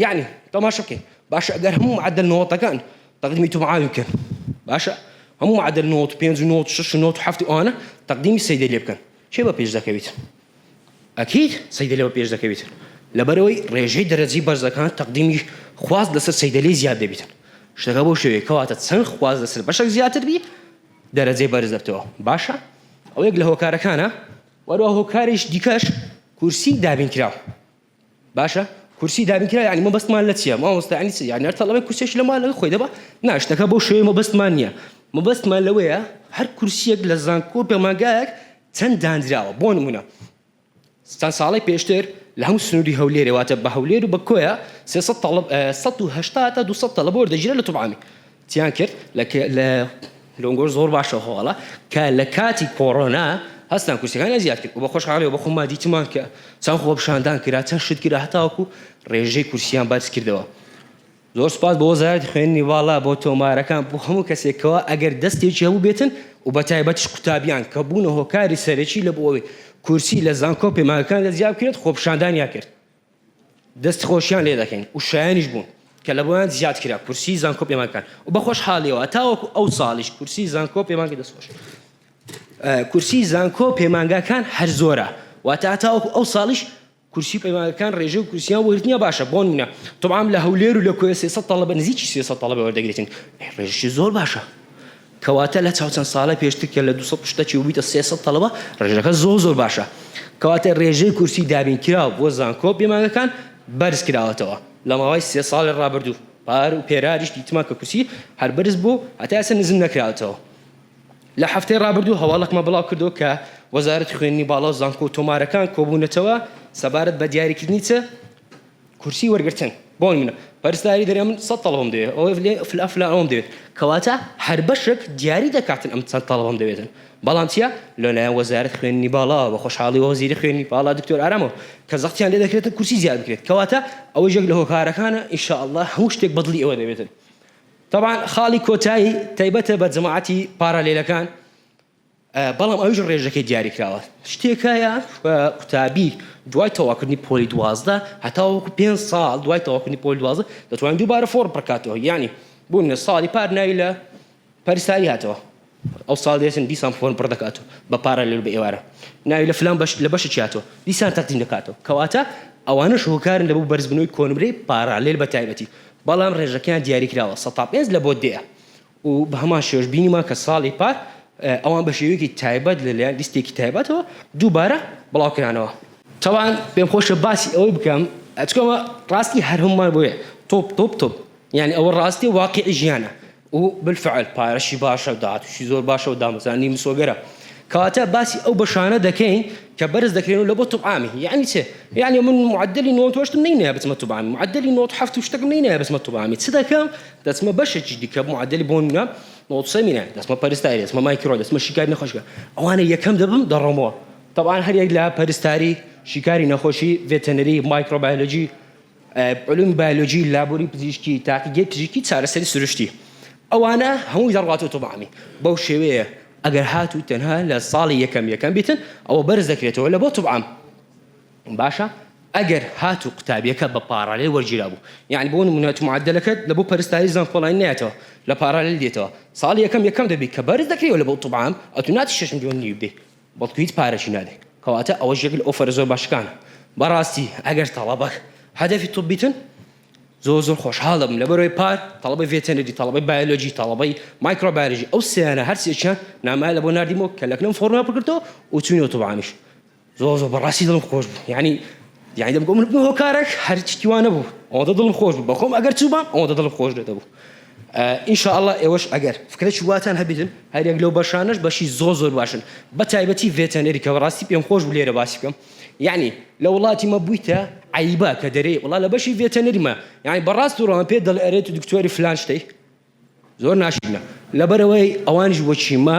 یعنی تەماشا بکەین باشە ئەگەر هەموو معدل 90ەکان تەقدیمی تۆمعاوی بکەن باشە هەموو معدل 95 و 96 و 97 ئەوانە تەقدیمی سەیدە لێ بکەن چێ بە پێش دەکەویت ئەکید سەیدە لێ بە پێش دەکەویت لەبەرەوەی ڕێژەی دەرەجەی بەرزەکان تەقدیمی خواست لەسەر سەیدە لێ زیاد دەبیتن شتەکە بۆ شێوەیە کەواتە چەند خواست لەسەر بەشێک زیاتر بی دەرەجەی بەرز دەبتەوە باشە ئەو یەک لە هۆکارەکانە وەروە هۆکارێش دیکەش کورسی دابینکراوە باشە کورسی دابینکرا یعنی مەبەستمان لە چییە مامۆستا یعنی چی یعنی هەر تەڵەبەی کورسێش لە ماڵەوەی خۆی دەبا نا شتەکە بۆ شێوەیە مەبەستمان نییە مەبەستمان لەوەیە هەر کورسیەک لە زانکۆ پێمانگایەک چەند دانراوە بۆ نمونە چەند ساڵی پێشتر لە هەموو سنووری هەولێرێ واتە بە هەولێر و بە کۆیە 180 تا 200 تەڵەبە وەردەگیرە لە توبعامی چیان کرد لە لۆنگۆر زۆر باشە هۆڵە کە لە کاتی کۆڕۆنا هەستان کورسەکانی زیاد کرد و بە خۆشحاڵی و بە خۆمان دیتمان کە چەند خۆپشاندان کرا چەند شت کرا هەتاوەکو ڕێژەی کورسیان بارز کردەوە زۆر سپاس بۆ وەزارەتی خوێندنی باڵا بۆ تۆمارەکان بۆ هەموو کەسێکەوە ئەگەر دەستێکی هەبوو بێتن و بە تایبەتیش قوتابیان کە بوونە هۆکاری سەرەکی لە بۆ ئەوەی کورسی لە زانکۆ پەیمانگەکان لە زیاد کرێت خۆپشاندانیان کرد دەست خۆشیان لێ دەکەین و شایانیش بوون کە لە بۆیان زیاد کرا کورسی زانکۆ پەیمانگەکان و بە خۆشحاڵیەوە تاوەکو ئەو ساڵیش کورسی زانکۆ پەیمانگە دەستخۆش کورسی زانکۆ پەیمانگەکان هەر زۆرە واتە تاوەکو ئەو ساڵیش کورسی پەیمانگەکان ڕێژەی و کورسیان وەرتنیە باشە بۆ نمونە تۆمام لە هەولێر و لە کۆیە 300 تەڵەبە نزیکی 300 تەڵەبە وەردەگرێتن ڕێژەی زۆر باشە کەواتە لە چاو چەند ساڵە پێشتر کە لە 200 شتێکی وبیتە 300 تەڵەبە ڕێژەکە زۆر باشە کەواتە ڕێژەی کورسی دابینکراو بۆ زانکۆ پەیمانگەکان بەرز کراوەتەوە لە ماوەی 3 ساڵی ڕابردوو پار و پێراریش دیتمان کە کورسی هەر بەرز بوو هەتا ئێستا نزم نەکراوەتەوە لە هەفتەی ڕابردوو هەواڵێکمان بڵاو کردەوە کە وەزارەتی خوێندنی باڵا و زانکۆ و تۆمارەکان کۆبوونەتەوە سەبارەت بە دیاریکردنی کورسی وەرگرتن بۆ نمونە پەرستاری دەرێ من 100 تەڵەبەم دەوێت ئەوەی فلان ئەوم دەوێت کەواتە هەر بەشێک دیاری دەکاتن ئەم چەند تەڵەبەم دەوێتن بەڵام چییە لەلایەن وەزارەتی خوێندنی باڵا بە خۆشحاڵی وەزیری خوێندنی باڵا دکتۆر ئارامەوە کە زەختیان لێ دەکرێتە کورسی زیاد بکرێت کەواتە ئەوە یەک لە هۆکارەکانە ئینشاءالله هەموو شتێک بەدڵی ئەوە دەبێتن طبعا خاڵی کۆتایی تایبەتە بە جەماعەتی پارالێلەکان بەڵام ئەویش ڕێژەکەی دیاری کراوە شتێکایە قوتابی دوای تەواوکردنی پۆلی 12 هەتاوەکو 5 ساڵ دوای تەواوکردنی پۆلی 12 دەتوانین دووبارە فۆرم بڕکاتەوە یعنی بوونە ساڵی پار ناوی لە پەرستاری هاتەوە ئەو ساڵ دێتن دیسان فۆرم پڕ دەکاتەوە بە پارالێل بە ئێوارە ناوی لە فلان لە بەشێکی هاتەوە دیسان تەقدیم دەکاتەوە کەواتە ئەوانەش هۆکارن لە بۆ بەرزبوونەوەی کۆنمرەی پارالێل بە تایبەتی بەڵام ڕێژەکەیان دیاری کراوە 105 لە بۆ دێە و بە هەمان شێوەش بینیمان کە ساڵی پار ئەوان بە شێوەیەکی تایبەت لەلایەن لیستێکی تایبەتەوە دووبارە بڵاوکرانەوە تەوان پێم خۆشە باسی ئەوەی بکەم ئەچکەمە ڕاستی هەر هەمومان بۆیە تۆپ یعنی ئەوە ڕاستی واقعی ژیانە و بالفعل پارەشی باشە و داهاتوشی زۆر باشە و دامەزانی مسۆگەرە کەواتە باسی ئەو بەشانە دەکەین کە بەرز دەکرێن لە بۆ توبعامی یعنی چێ یعنی من معدلی 98 نینایە بچمە توبعامی معدلی 97 شتێکم نینایە بچمە توبعامی چ دەکەم دەچمە بەشێکی دیکە معدلی بۆ نمونە 93 مینایە دەچمە پەرستاری دەچمە مایکرۆ دەچمە شیکاری نەخۆشیە ئەوانە یەکەم دەبم دەڕۆمەوە طبعا هەر یەک لە پەرستاری شیکاری نەخۆشی ڤێتەنەری مایکرۆبایۆلۆجی علومی بایۆلۆجی لابۆری پزیشکی تاقیگەی پزیشکی چارەسەری سروشتی ئەوانە هەمووی دەڕاتەوە توبعامی بەو شێوەیە ئەگەر هاتوو تەنها لە ساڵی یەکەم بیتن ئەوە بەرز دەکرێتەوە لە بۆ توبعام باشە ئەگەر هاتو قوتابیەکە بە پارالێل وەرگیرا بوو یعنی بۆ نمونە معدلەکەت لە بۆ پەرستایی زانکۆڵین نێتەوە لە پارالێل دێتەوە ساڵی یەکەم دەبێت کە بەرز دەکرێتەوە لە بۆ طبعام ئەتو ناتی 6 ملیۆن بدەیت بەڵکو هیچ پارەشی نادەیت کەواتە ئەوەش یەک لە ئۆفەرە زۆر باشەکانە بەڕاستی ئەگەر تەڵەبەک هەدەفی توبیتن زۆر خۆشحاڵم لەبەرەوەی پار تەڵەبەی ڤێتەنەری تەڵەبەی بایۆلۆجی تەڵەبەی مایکرۆبایۆلۆژی ئەو سێیانە هەر سێکیان نامایە لە بۆ ناردیمەوە کە لەکنەم فۆرمولا پڕکردەوە و چوونەوە توبعامیش زۆر بەڕاستی دڵم خۆش بوو یعنی دەبگۆ من بوو هۆکارێک هەر چیوانە بوو ئەوەندە دڵم خۆش بوو بەخۆم ئەگەر چووبام ئەوەندە دڵم خۆش دەبوو ئینشاءالله ئێوەش ئەگەر فکرێکی واتان هەبیتن هەر یەک لەو بەشانەش بەشی زۆر باشن بە تایبەتی ڤێتەنەری کە بەڕاستی پێم خۆش بوو لێرە باسی بکەم یعنی لە وڵاتی مە بوویتە عیبا کە دەرێ وڵا لە بەشی ڤێتەنەریمە یعنی بەڕاست و ڕەوان پێ دڵ ئەرێت و دکتۆری فلان شتەی زۆر ناشرینە لەبەرەوەی ئەوانیش بۆ چیمە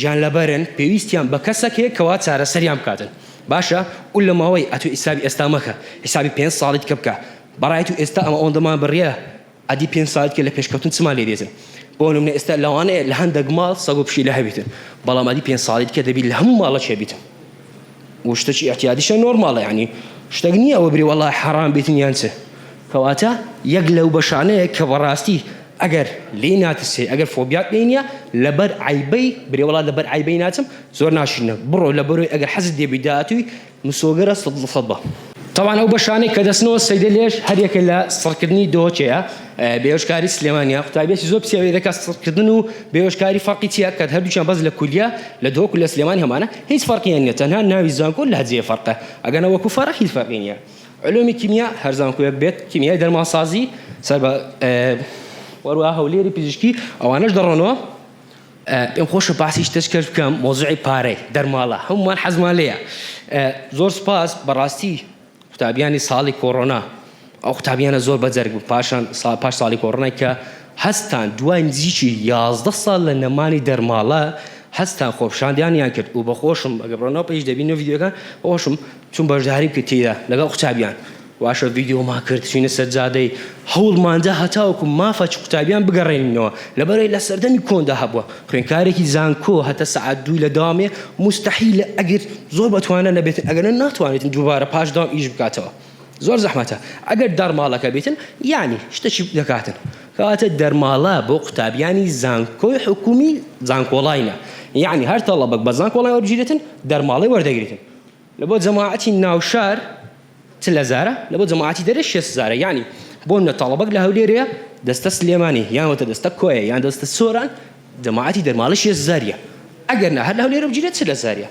گیان لەبەرن پێویستیان بە کەسێک کەوا چارەسەریان بکاتن باشە و لە ماوەی ئەتو ئیسابی ئێستا مەکە حسابی 5 ساڵیت کە بکە بەڕایەت و ئێستا ئەمە ئەوەندەمان بڕیە ئەدی 5 ساڵیت کە لە پێشکەوتن چمان لێ دێتن بۆ نمونە ئێستا لەوانەیە لە هەندێک ماڵ سەگ و پشی لە هەبیتن بەڵام ئەدی 5 ساڵیت کە دەبی لە هەموو ماڵە چێبیتن و شتێکی ئەحتیاجیشە نۆرماڵە یعنی شتێک نییە ئەوە بری وەڵای حەرام بێتن یان چ کەواتە یەک لەو بەشانەیە کە بەڕاستی ئەگەر لێ ناتسێ ئەگەر فۆبیات لێ نییە لەبەر عیبەی برێ وڵات لەبەر عیبەی ناچم زۆر ناشرینە بڕۆ لەبەرەوەی ئەگەر حەزت دێبی داهاتووی مسۆگەرە 100% بە طبعا ئەو بەشانەی کە دەستنەوە سەیدە لێش هەر یەکە لە سڕکردنی دۆچەیە بێهۆشکاری سلێمانیە قوتابیەتی زۆر پرسیاری دەکات سڕکردن و بێهۆشکاری فەرقی چییە کە هەردووچیان بەس لە کولیا لە دۆک و لە سلێمانی هەمانە هیچ فەرقیان نییە تەنها ناوی زانکۆ لە هەجەیە فەرقە ئەگەنە وەکو فەرق هیچ فەرقی نییە علومی کیمیا هەر زانکۆیەک بێت کیمیای دەرمانسازی سەر بە وەروە هەولێری پزیشکی ئەوانەش دەڕۆنەوە پێم خۆشە باسی شتێک کرد بکەم مۆزوعی پارەی دەرماڵە هەمومان حەزمان لێیە زۆر سپاس بەڕاستی قوتابیانی ساڵی کۆڕۆنا ئەو قوتابیانە زۆر بەجەرگ بوو پاش ساڵی کۆڕۆنای کە هەستان دوای نزیکی 11 ساڵ لە نەمانی دەرماڵە هەستان خۆپشاندیانیان کرد و بەخۆشم ئەگەر بڕۆنەوە پێش دەبینەوە ڤیدیۆکان بەخۆشم چون بەشداری کرد تێدا لەگەڵ قوتابیان واشە ڤیدیۆمان کرد چینە سەرجادەی هەوڵماندا هەتاوەکو مافەچ قوتابیان بگەڕێنینەوە لەبەرەوەی لە سەردەمی کۆندا هەبووە خوێندکارێکی زانکۆ هەتە سەعات 2 لە داوامێ مستەحیلە ئەگەر زۆر بەتوانە نەبێتن ئەگەر ناتوانێتن دووبارە پاش داوام ئیش بکاتەوە زۆر زەحمەتە ئەگەر دەرماڵەکە بێتن یعنی شتێکی دەکاتن کەواتە دەرماڵە بۆ قوتابیانی زانکۆی حکومی زانکۆڵاینە یعنی هەر تەڵەبەک بە زانکۆڵای وەربگیرێتن دەرماڵی وەردەگریتن لە بۆ جەماعەتی ناوشار 10,000 لە بۆ جەماعەتی دەرێ 6,000 یعنی بۆ منە تەڵەبەک لە هەولێرەیە دەستە سلێمانی یان وەتە دەستە کۆیە یان دەستە سۆران جەماعەتی دەرماڵی 6,000 ئەگەر نە هەر لە هەولێرە بگیرێت 40,000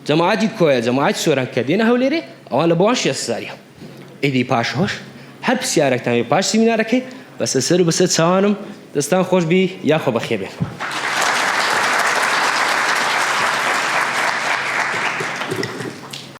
جەماعەتی کۆیە جەماعەتی سۆران کە دێنە هەولێرێ ئەوان لە بۆوان 6,000 ئیدی پاشۆش هەر پرسیارێکتان پاش سیمینارەکەی بەسەر سەر و بەسەر چاوانم دەستان خۆش بی یاخۆ بەخێر بێن